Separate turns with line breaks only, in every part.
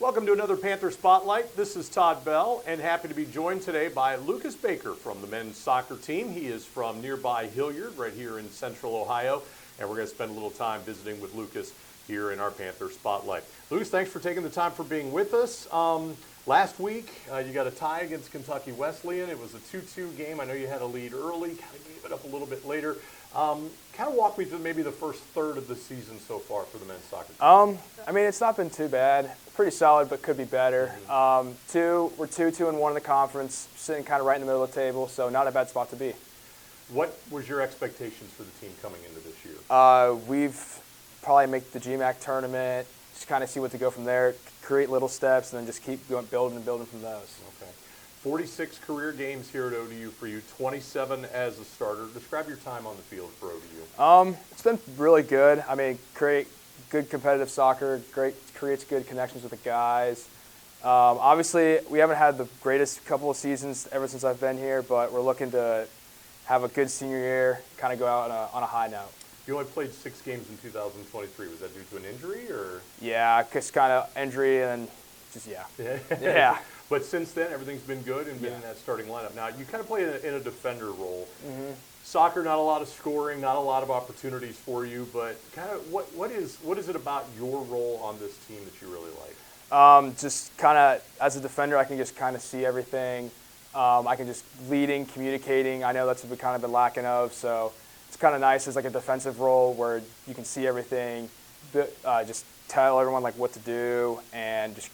Welcome to another Panther Spotlight. This is Todd Bell, and happy to be joined today by Lucas Baker from the men's soccer team. He is from nearby Hilliard, right here in central Ohio, and we're going to spend a little time visiting with Lucas here in our Panther Spotlight. Lucas, thanks for taking the time for being with us. Last week, you got a tie against Kentucky Wesleyan. It was a 2-2 game. I know you had a lead early, kind of gave it up a little bit later. Kind of walk me through maybe the first third of the season so far for the men's soccer team.
I mean, it's not been too bad. Pretty solid, but could be better. We're 2-2-1 in the conference, sitting kind of right in the middle of the table, so not a bad spot to be.
What was your expectations for the team coming into this year?
We've probably make the GMAC tournament, just kind of see what to go from there, create little steps, and then just keep going, building and building from those.
Okay. 46 career games here at ODU for you, 27 as a starter. Describe your time on the field for ODU.
It's been really good. I mean, create good competitive soccer, creates good connections with the guys. Obviously, we haven't had the greatest couple of seasons ever since I've been here, but we're looking to have a good senior year, kind of go out on a high note.
You only played 6 games in 2023. Was that due to an injury, or?
Yeah, just kind of injury and just, yeah. Yeah.
But since then, everything's been good and been in that starting lineup. Now, you kind of play in a defender role. Mm-hmm. Soccer, not a lot of scoring, not a lot of opportunities for you, but kind of what is it about your role on this team that you really like?
Just kind of, as a defender, I can just kind of see everything. I can just leading, communicating. I know that's what we've kind of been lacking of, so it's kind of nice as like a defensive role where you can see everything, just tell everyone like what to do, and just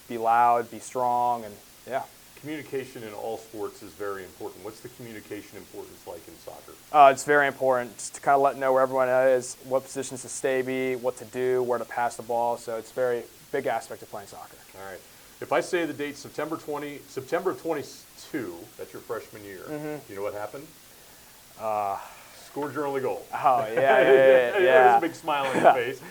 be loud, be strong, and yeah.
Communication in all sports is very important. What's the communication importance like in soccer?
It's very important, just to kind of know where everyone is, what positions to stay be, what to do, where to pass the ball. So it's a very big aspect of playing soccer.
All right. If I say the date September of 22, that's your freshman year, you know what happened? Scored your only goal.
Oh, yeah.
There's a big smile on your face.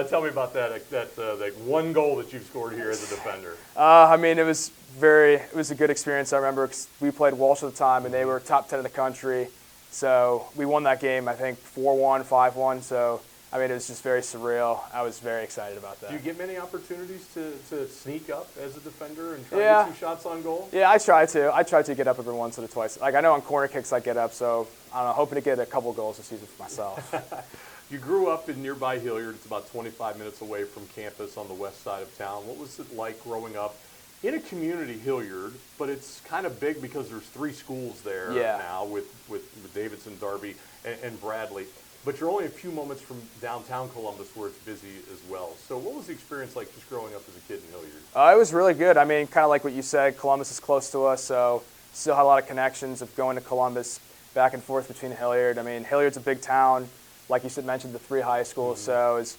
Tell me about that one goal that you've scored here as a defender.
I mean, it was a good experience. I remember we played Walsh at the time, and they were top 10 in the country. So we won that game, I think, 4-1, 5-1. So, I mean, it was just very surreal. I was very excited about that.
Do you get many opportunities to sneak up as a defender and try to get some shots on goal?
Yeah, I try to. I try to get up every once or twice. Like, I know on corner kicks I get up, so I don't know, hoping to get a couple goals this season for myself.
You grew up in nearby Hilliard. It's about 25 minutes away from campus on the west side of town. What was it like growing up in a community, Hilliard, but it's kind of big because there's 3 schools there now with Davidson, Darby, and Bradley. But you're only a few moments from downtown Columbus where it's busy as well. So what was the experience like just growing up as a kid in Hilliard?
It was really good. I mean, kind of like what you said, Columbus is close to us, so still had a lot of connections of going to Columbus, back and forth between Hilliard. I mean, Hilliard's a big town. Like you said, mentioned the 3 high schools, so it's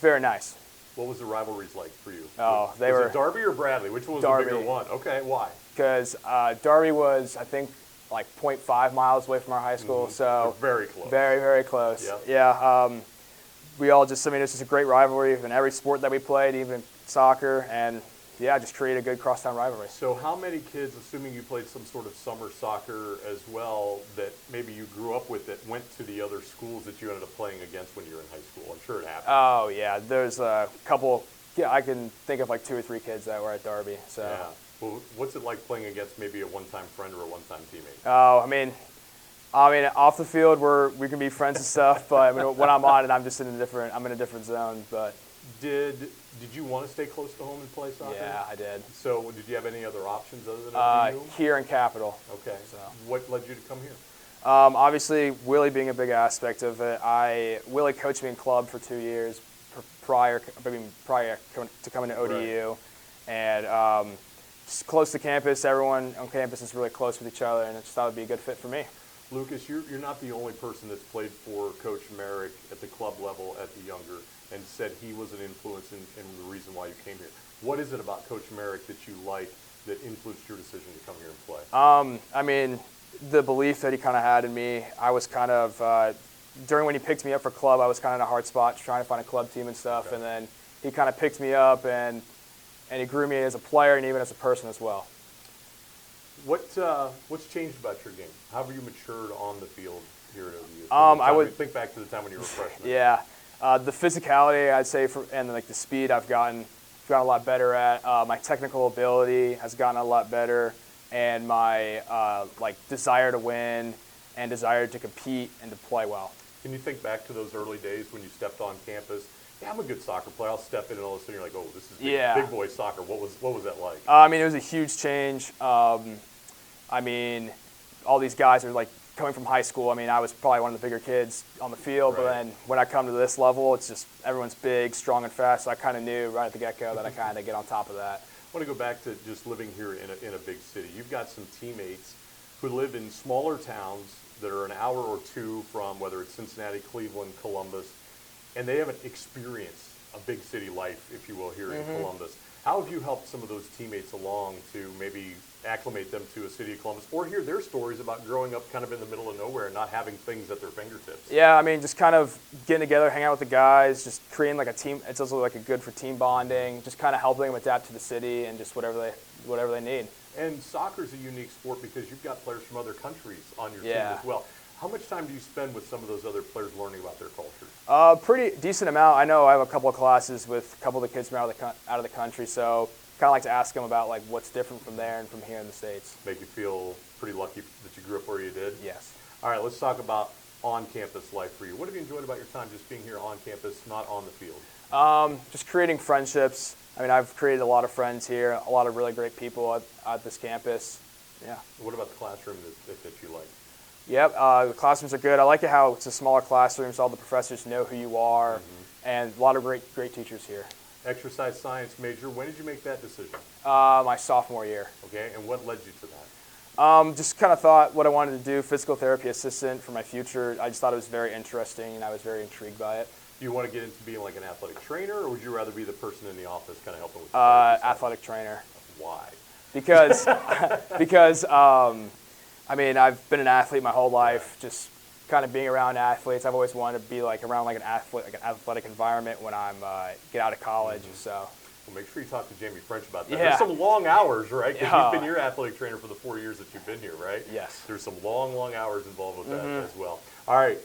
very nice.
What was the rivalries like for you?
Oh,
was it Darby or Bradley? Which one was
Darby.
the bigger one? Okay, why?
Because Darby was, I think, like 0.5 miles away from our high school, so
they're very close.
Very, very close.
Yep.
Yeah. We all just, I mean, it's just a great rivalry in every sport that we played, even soccer, and yeah, just create a good crosstown rivalry.
So how many kids, assuming you played some sort of summer soccer as well, that maybe you grew up with that went to the other schools that you ended up playing against when you were in high school? I'm sure it happened.
Oh, yeah. There's a couple, I can think of like 2 or 3 kids that were at Darby. So.
Yeah. Well, what's it like playing against maybe a one-time friend or a one-time teammate?
Oh, I mean, off the field we can be friends and stuff, but I mean, when I'm on it, I'm in a different zone. But
did you want to stay close to home and play soccer?
Yeah, I did.
So did you have any other options other than ODU?
Here in Capital.
Okay.
So
what led you to come here?
Obviously, Willie being a big aspect of it. Willie coached me in club for 2 years prior to coming to ODU, and just close to campus. Everyone on campus is really close with each other, and I just thought it would be a good fit for me.
Lucas, you're not the only person that's played for Coach Merrick at the club level at the younger and said he was an influence in the reason why you came here. What is it about Coach Merrick that you like that influenced your decision to come here and play?
I mean, the belief that he kind of had in me. I was kind of, during when he picked me up for club, I was kind of in a hard spot trying to find a club team and stuff, okay. And then he kind of picked me up and he grew me as a player and even as a person as well.
What's changed about your game? How have you matured on the field here at ODU?
I would
think back to the time when you were a freshman.
Yeah, the physicality I'd say, and like the speed I've gotten gotten a lot better at. My technical ability has gotten a lot better, and my desire to win and desire to compete and to play well.
Can you think back to those early days when you stepped on campus? Yeah, I'm a good soccer player. I'll step in, and all of a sudden you're like, oh, this is big boy soccer. What was that like?
I mean, it was a huge change. I mean, all these guys are like coming from high school. I mean, I was probably one of the bigger kids on the field, but then when I come to this level, it's just everyone's big, strong, and fast. So I kind of knew right at the get-go that I kind of get on top of that.
I want to go back to just living here in a big city. You've got some teammates who live in smaller towns that are an hour or two from whether it's Cincinnati, Cleveland, Columbus, and they haven't experienced a big city life, if you will, here in Columbus. How have you helped some of those teammates along to maybe acclimate them to a city of Columbus, or hear their stories about growing up kind of in the middle of nowhere and not having things at their fingertips?
Yeah, I mean, just kind of getting together, hanging out with the guys, just creating like a team. It's also like a good for team bonding, just kind of helping them adapt to the city and just whatever they need.
And soccer's a unique sport because you've got players from other countries on your team as well. How much time do you spend with some of those other players learning about their cultures?
Pretty decent amount. I know I have a couple of classes with a couple of the kids from out of the country, so kind of like to ask them about like what's different from there and from here in the States.
Make you feel pretty lucky that you grew up where you did?
Yes.
All right, let's talk about on-campus life for you. What have you enjoyed about your time just being here on campus, not on the field?
Just creating friendships. I mean, I've created a lot of friends here, a lot of really great people at this campus. Yeah.
What about the classroom that you like?
Yep, the classrooms are good. I like it how it's a smaller classroom, so all the professors know who you are, and a lot of great teachers here.
Exercise science major, when did you make that decision?
My sophomore year.
Okay, and what led you to that?
Just kind of thought what I wanted to do, physical therapy assistant for my future. I just thought it was very interesting, and I was very intrigued by it.
Do you want to get into being like an athletic trainer, or would you rather be the person in the office kind of helping with the
athletic trainer.
Why?
Because I mean, I've been an athlete my whole life, just kind of being around athletes. I've always wanted to be like around like an athletic environment when I'm get out of college. So.
Well, make sure you talk to Jamie French about that.
Yeah.
There's some long hours, right? Because you've been your athletic trainer for the 4 years that you've been here, right?
Yes.
There's some long hours involved with that as well. All right,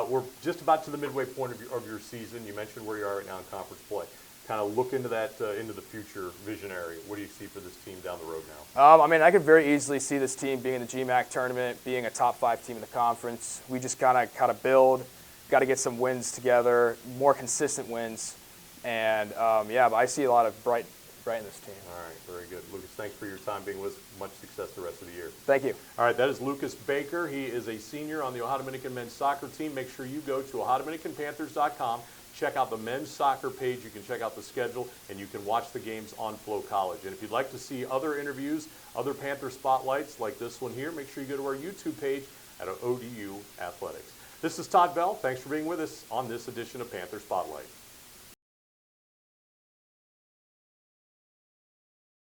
we're just about to the midway point of your season. You mentioned where you are right now in conference play. Kind of look into that, into the future, visionary. What do you see for this team down the road now?
I mean, I could very easily see this team being in the GMAC tournament, being a top 5 team in the conference. We just kind of build, got to get some wins together, more consistent wins, and but I see a lot of bright in this team.
All right, very good. Lucas, thanks for your time being with us. Much success the rest of the year.
Thank you.
All right, that is Lucas Baker. He is a senior on the Ohio Dominican men's soccer team. Make sure you go to OhioDominicanPanthers.com. Check out the men's soccer page. You can check out the schedule, and you can watch the games on Flow College. And if you'd like to see other interviews, other Panther Spotlights like this one here, make sure you go to our YouTube page at ODU Athletics. This is Todd Bell. Thanks for being with us on this edition of Panther Spotlight.